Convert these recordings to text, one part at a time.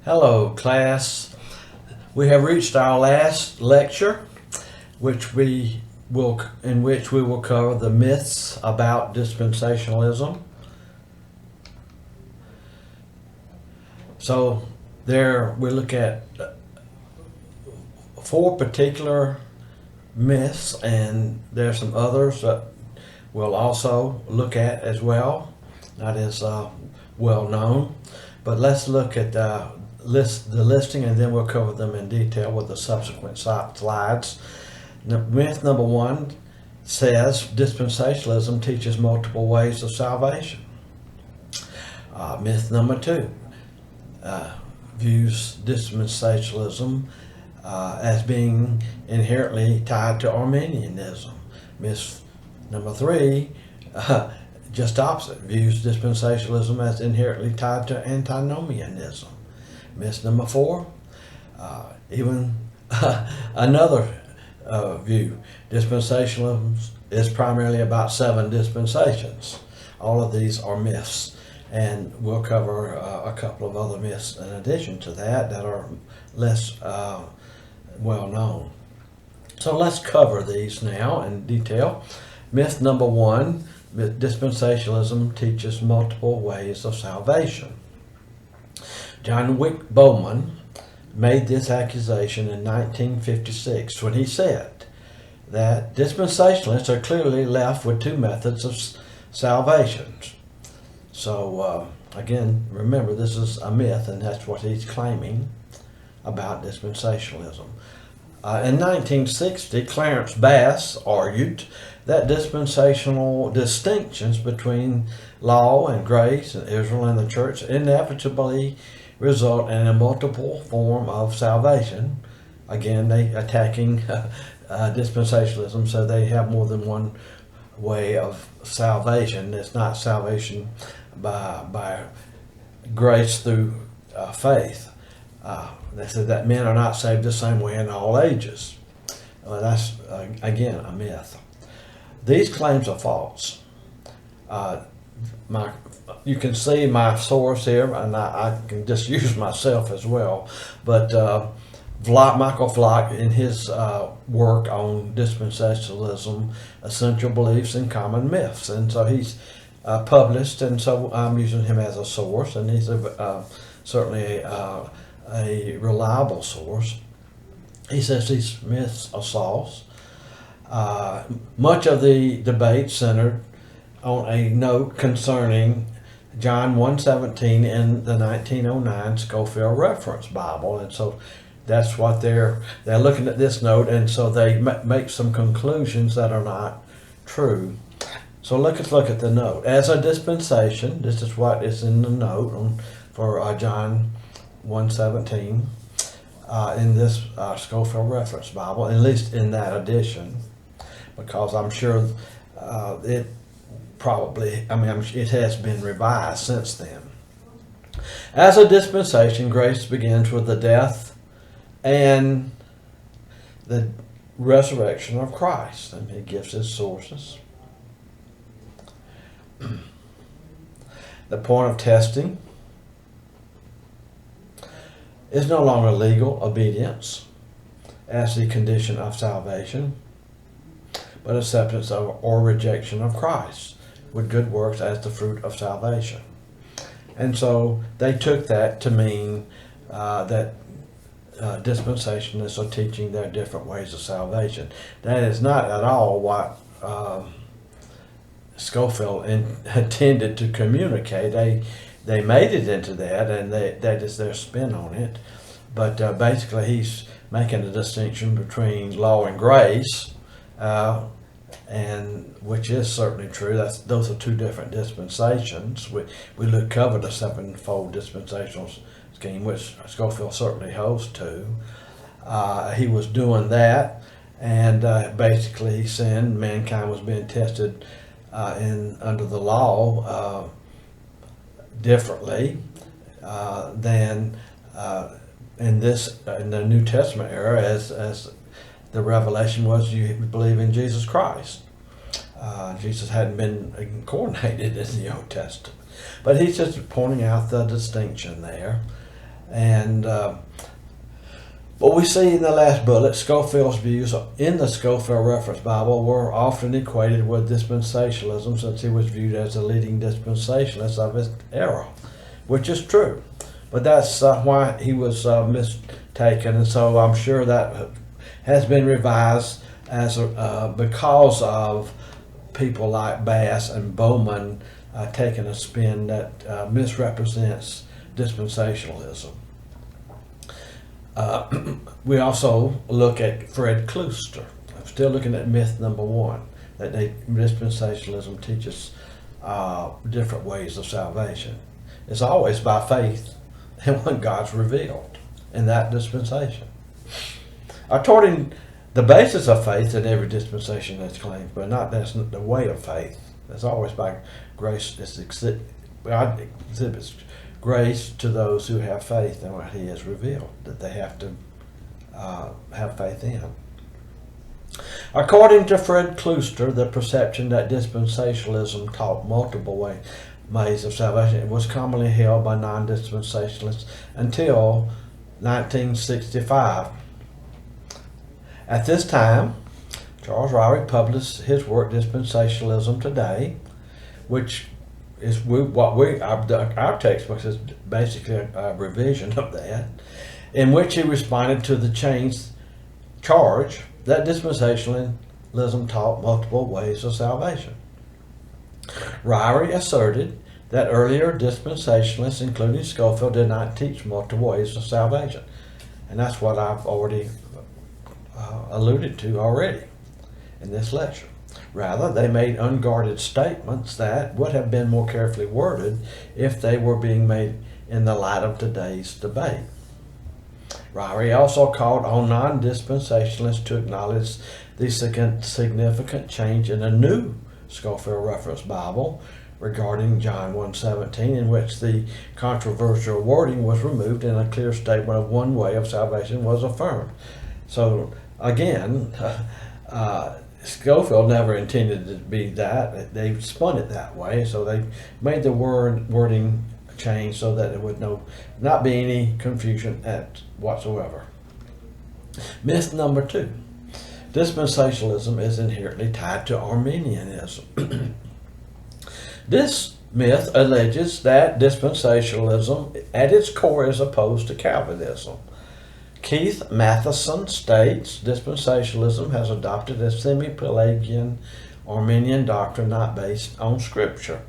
Hello, class. We have reached our last lecture, in which we will cover the myths about dispensationalism. So there we look at four particular myths, and there are some others that we'll also look at as well, not as well known. But let's look at the listing, and then we'll cover them in detail with the subsequent slides. Myth number one says dispensationalism teaches multiple ways of salvation. Myth number two views dispensationalism as being inherently tied to Arminianism. Myth number three, just opposite, views dispensationalism as inherently tied to Antinomianism. Myth number four, even another view, dispensationalism is primarily about 7 dispensations. All of these are myths, and we'll cover a couple of other myths in addition to that are less well known. So let's cover these now in detail. Myth number one, dispensationalism teaches multiple ways of salvation. John Wick Bowman made this accusation in 1956 when he said that dispensationalists are clearly left with 2 methods of salvation. So again, remember, this is a myth, and that's what he's claiming about dispensationalism. In 1960, Clarence Bass argued that dispensational distinctions between law and grace and Israel and the church inevitably result in a multiple form of salvation. Again, they attacking dispensationalism, so they have more than one way of salvation. It's not salvation by grace through faith. They said that men are not saved the same way in all ages. That's, again, a myth. These claims are false. You can see my source here, and I can just use myself as well. But Michael Vlock, in his work on dispensationalism, essential beliefs and common myths, and so he's published, and so I'm using him as a source, and he's certainly a reliable source. He says these myths are false. Much of the debate centered on a note concerning John 1:17 in the 1909 Scofield Reference Bible, and so that's what they're looking at this note, and so they make some conclusions that are not true. So let's look at the note. As a dispensation, this is what is in the note for John 1:17 in this Scofield Reference Bible, at least in that edition, because I'm sure it has been revised since then. As a dispensation, grace begins with the death and the resurrection of Christ, and he gives his sources. The point of testing is no longer legal obedience as the condition of salvation, but acceptance of or rejection of Christ with good works as the fruit of salvation. And so they took that to mean that dispensationalists are teaching their different ways of salvation. That is not at all what Scofield intended to communicate. They made it into that, and that is their spin on it. But basically, he's making a distinction between law and grace, and which is certainly true. Those are 2 different dispensations. We covered the 7-fold dispensational scheme, which Scofield certainly holds to. He was doing that, and basically he's saying mankind was being tested under the law differently than in the New Testament era, as the revelation was you believe in Jesus Christ. Jesus hadn't been incarnated in the Old Testament, but he's just pointing out the distinction there. And what we see in the last bullet, Scofield's views in the Scofield Reference Bible were often equated with dispensationalism, since he was viewed as the leading dispensationalist of his era, which is true. But that's why he was mistaken, and so I'm sure that has been revised as because of people like Bass and Bowman taking a spin that misrepresents dispensationalism. We also look at Fred Klooster. I'm still looking at myth number one, that dispensationalism teaches different ways of salvation. It's always by faith and when God's revealed in that dispensation. According the basis of faith in every dispensation that's claimed, but that's not the way of faith. It's always by grace. God exhibits grace to those who have faith in what He has revealed, that they have to have faith in. According to Fred Klooster, the perception that dispensationalism taught multiple ways of salvation was commonly held by non-dispensationalists until 1965. At this time, Charles Ryrie published his work Dispensationalism Today, which is our textbook is basically a revision of that, in which he responded to the charge that dispensationalism taught multiple ways of salvation. Ryrie asserted that earlier dispensationalists, including Scofield, did not teach multiple ways of salvation, and that's what I've already alluded to already in this lecture. Rather, they made unguarded statements that would have been more carefully worded if they were being made in the light of today's debate. Ryrie also called on non-dispensationalists to acknowledge the significant change in a new Scofield Reference Bible regarding John 1:17, in which the controversial wording was removed and a clear statement of one way of salvation was affirmed. So again, Scofield never intended it to be that. They spun it that way, so they made the wording change so that there would not be any confusion whatsoever. Myth number two. Dispensationalism is inherently tied to Arminianism. This myth alleges that dispensationalism at its core is opposed to Calvinism. Keith Matheson states dispensationalism has adopted a semi-Pelagian Arminian doctrine not based on Scripture.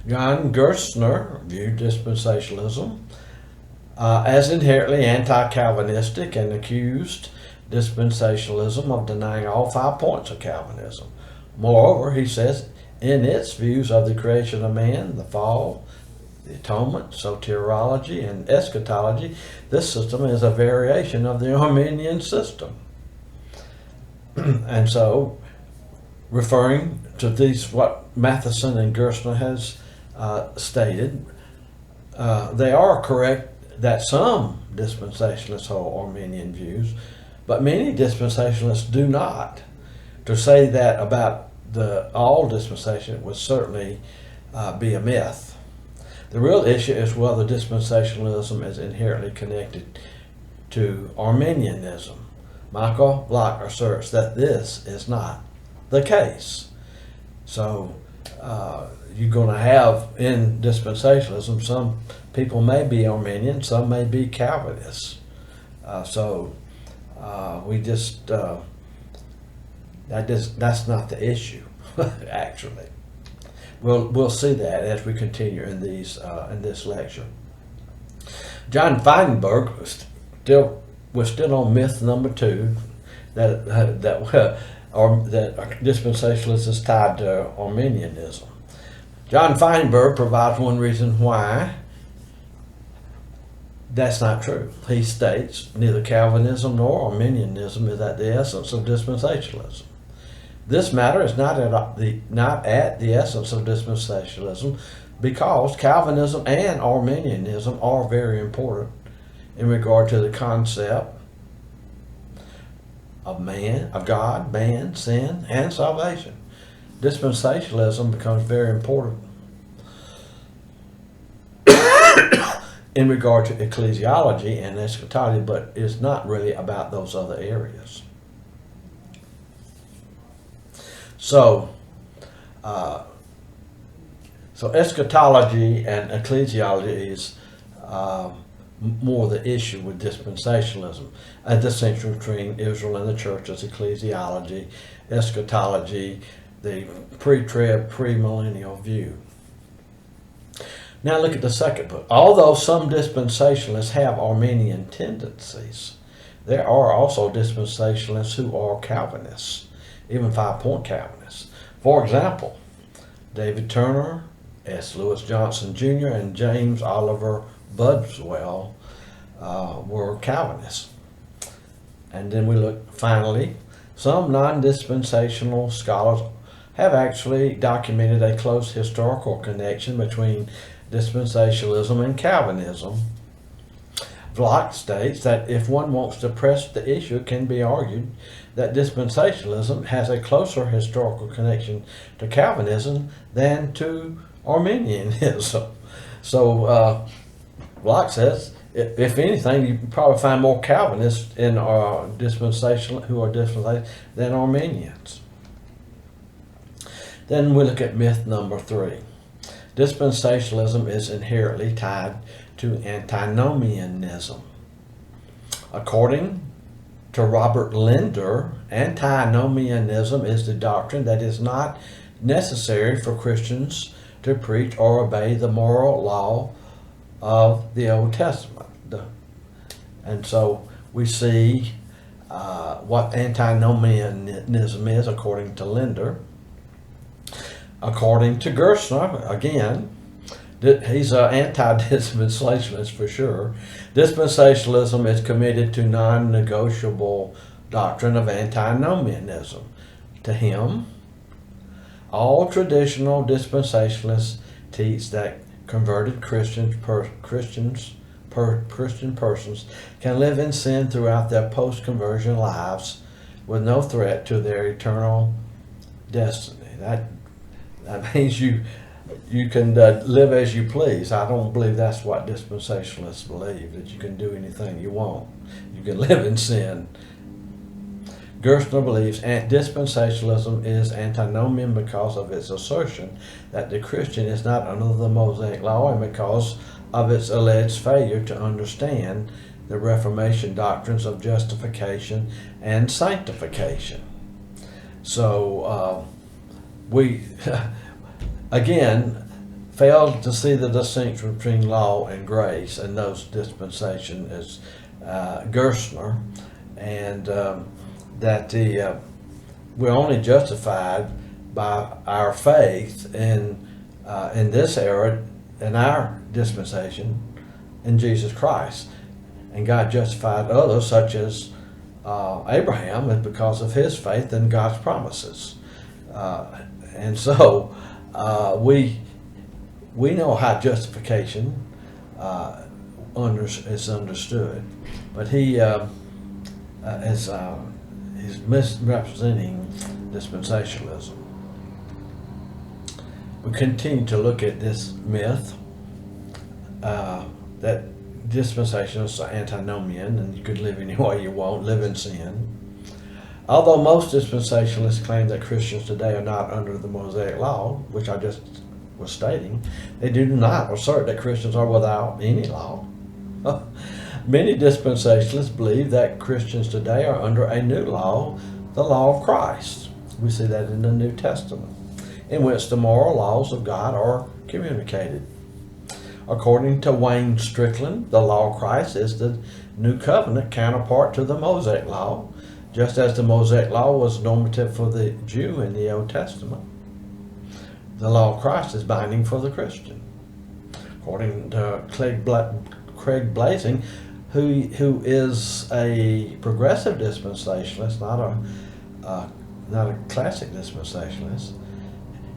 John Gerstner viewed dispensationalism as inherently anti-Calvinistic and accused dispensationalism of denying all 5 points of Calvinism. Moreover, he says, in its views of the creation of man, the fall, the atonement, soteriology, and eschatology, this system is a variation of the Arminian system. And so, referring to what Matheson and Gerstner has stated, they are correct that some dispensationalists hold Arminian views, but many dispensationalists do not. To say that about all dispensation would certainly be a myth. The real issue is whether dispensationalism is inherently connected to Arminianism. Michael Block asserts that this is not the case. So you're going to have in dispensationalism, some people may be Arminian, some may be Calvinists. That's not the issue, actually. We'll see that as we continue in this lecture. John Feinberg was still on myth number two, that dispensationalism is tied to Arminianism. John Feinberg provides one reason why that's not true. He states neither Calvinism nor Arminianism is at the essence of dispensationalism. This matter is not at the essence of dispensationalism, because Calvinism and Arminianism are very important in regard to the concept of God, man, sin, and salvation. Dispensationalism becomes very important in regard to ecclesiology and eschatology, but it's not really about those other areas. So eschatology and ecclesiology is more the issue with dispensationalism. A distinction between Israel and the church is ecclesiology, eschatology, the pre-trib, premillennial view. Now look at the second book. Although some dispensationalists have Arminian tendencies, there are also dispensationalists who are Calvinists, even 5-point Calvinists. For example, David Turner, S. Lewis Johnson Jr., and James Oliver Budswell were Calvinists. And then we look, finally, some non-dispensational scholars have actually documented a close historical connection between dispensationalism and Calvinism. Vlock states that if one wants to press the issue, it can be argued that dispensationalism has a closer historical connection to Calvinism than to Arminianism. So Vlock says, if anything, you probably find more Calvinists in our dispensational who are dispensational than Arminians. Then we look at myth number 3. Dispensationalism is inherently tied to Antinomianism. According to Robert Linder, Antinomianism is the doctrine that is not necessary for Christians to preach or obey the moral law of the Old Testament. And so we see what Antinomianism is according to Linder. According to Gerstner, again, he's an anti-dispensationalist for sure. Dispensationalism is committed to non-negotiable doctrine of antinomianism. To him, all traditional dispensationalists teach that converted Christian persons can live in sin throughout their post-conversion lives with no threat to their eternal destiny. That means you can live as you please. I don't believe that's what dispensationalists believe, that you can do anything you want. You can live in sin. Gerstner believes dispensationalism is antinomian because of its assertion that the Christian is not under the Mosaic law and because of its alleged failure to understand the Reformation doctrines of justification and sanctification. So we, again, failed to see the distinction between law and grace and those dispensation as Gerstner, and that we're only justified by our faith in this era, in our dispensation, in Jesus Christ. And God justified others, such as Abraham, and because of his faith in God's promises. And so we know how justification is understood, but he's misrepresenting dispensationalism. We continue to look at this myth that dispensationalists are antinomian and you could live any way you want, live in sin. Although most dispensationalists claim that Christians today are not under the Mosaic law, which I just was stating, they do not assert that Christians are without any law. Many dispensationalists believe that Christians today are under a new law, the law of Christ. We see that in the New Testament, in which the moral laws of God are communicated. According to Wayne Strickland, the law of Christ is the new covenant counterpart to the Mosaic law, just as the Mosaic law was normative for the Jew in the Old Testament. The law of Christ is binding for the Christian. According to Craig Blazing, who is a progressive dispensationalist, not a classic dispensationalist,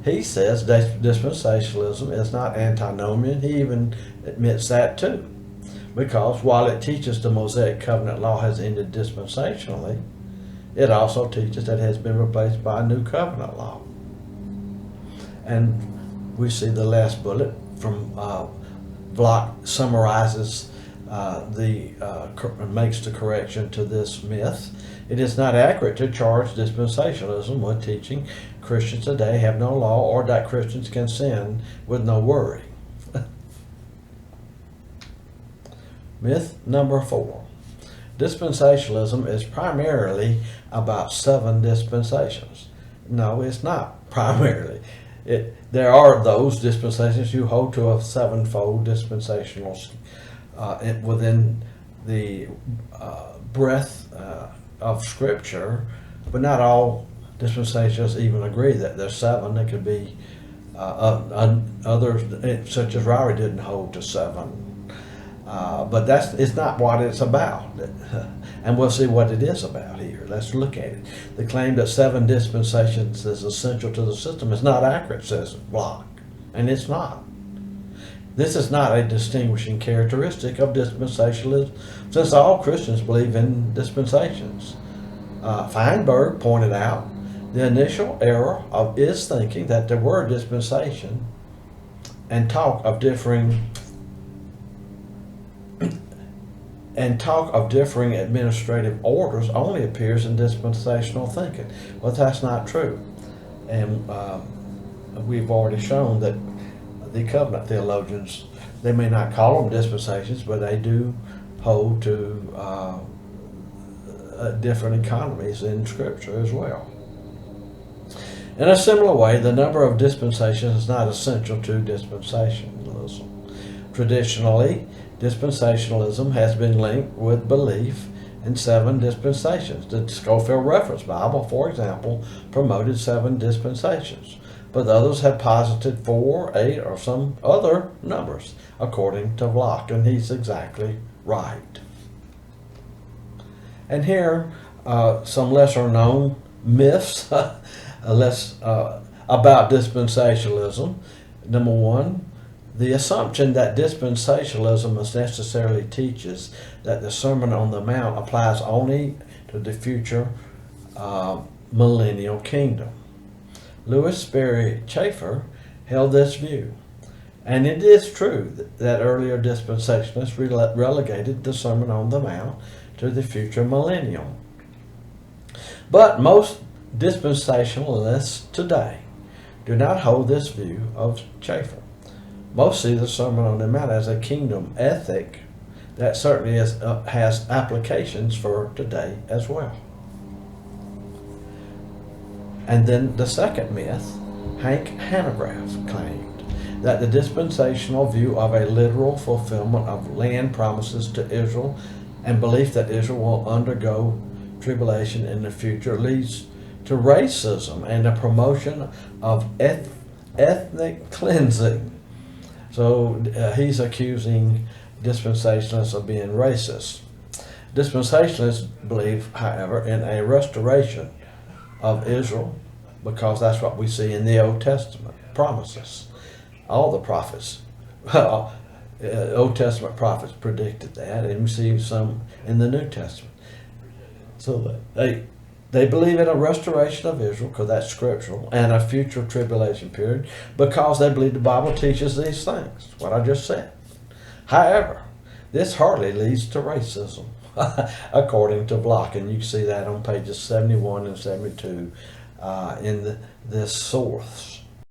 he says dispensationalism is not antinomian. He even admits that too, because while it teaches the Mosaic covenant law has ended dispensationally, it also teaches that it has been replaced by a new covenant law. And we see the last bullet from Bloch summarizes makes the correction to this myth. It is not accurate to charge dispensationalism with teaching Christians today have no law or that Christians can sin with no worry. Myth number 4. Dispensationalism is primarily about 7 dispensations. No, it's not primarily. There are those dispensations who hold to a 7-fold dispensational within the breadth of Scripture, but not all dispensations even agree that there's 7. There could be others, such as Rory, didn't hold to 7. But it's not what it's about. And we'll see what it is about here. Let's look at it. The claim that 7 dispensations is essential to the system is not accurate, says Bloch, and it's not. This is not a distinguishing characteristic of dispensationalism, since all Christians believe in dispensations. Feinberg pointed out the initial error is thinking that the word dispensation and talk of differing administrative orders only appears in dispensational thinking. Well, that's not true. And we've already shown that the covenant theologians, they may not call them dispensations, but they do hold to different economies in Scripture as well. In a similar way, the number of dispensations is not essential to dispensationalism. Traditionally, dispensationalism has been linked with belief in 7 dispensations. The Scofield Reference Bible, for example, promoted 7 dispensations, but others have posited 4, 8, or some other numbers, according to Bloch, and he's exactly right. And here, some lesser-known myths about dispensationalism. Number 1, the assumption that dispensationalism necessarily teaches that the Sermon on the Mount applies only to the future millennial kingdom. Louis Sperry Chafer held this view, and it is true that earlier dispensationalists relegated the Sermon on the Mount to the future millennium. But most dispensationalists today do not hold this view of Chafer. Most see the Sermon on the Mount as a kingdom ethic that certainly has applications for today as well. And then the second myth, Hank Hanegraaff claimed that the dispensational view of a literal fulfillment of land promises to Israel and belief that Israel will undergo tribulation in the future leads to racism and the promotion of ethnic cleansing. So he's accusing dispensationalists of being racist. Dispensationalists believe, however, in a restoration of Israel, because that's what we see in the Old Testament promises. All the prophets, Old Testament prophets predicted that, and we see some in the New Testament. So they believe in a restoration of Israel, because that's scriptural, and a future tribulation period, because they believe the Bible teaches these things, what I just said. However, this hardly leads to racism, according to Bloch, and you can see that on pages 71 and 72 in this source.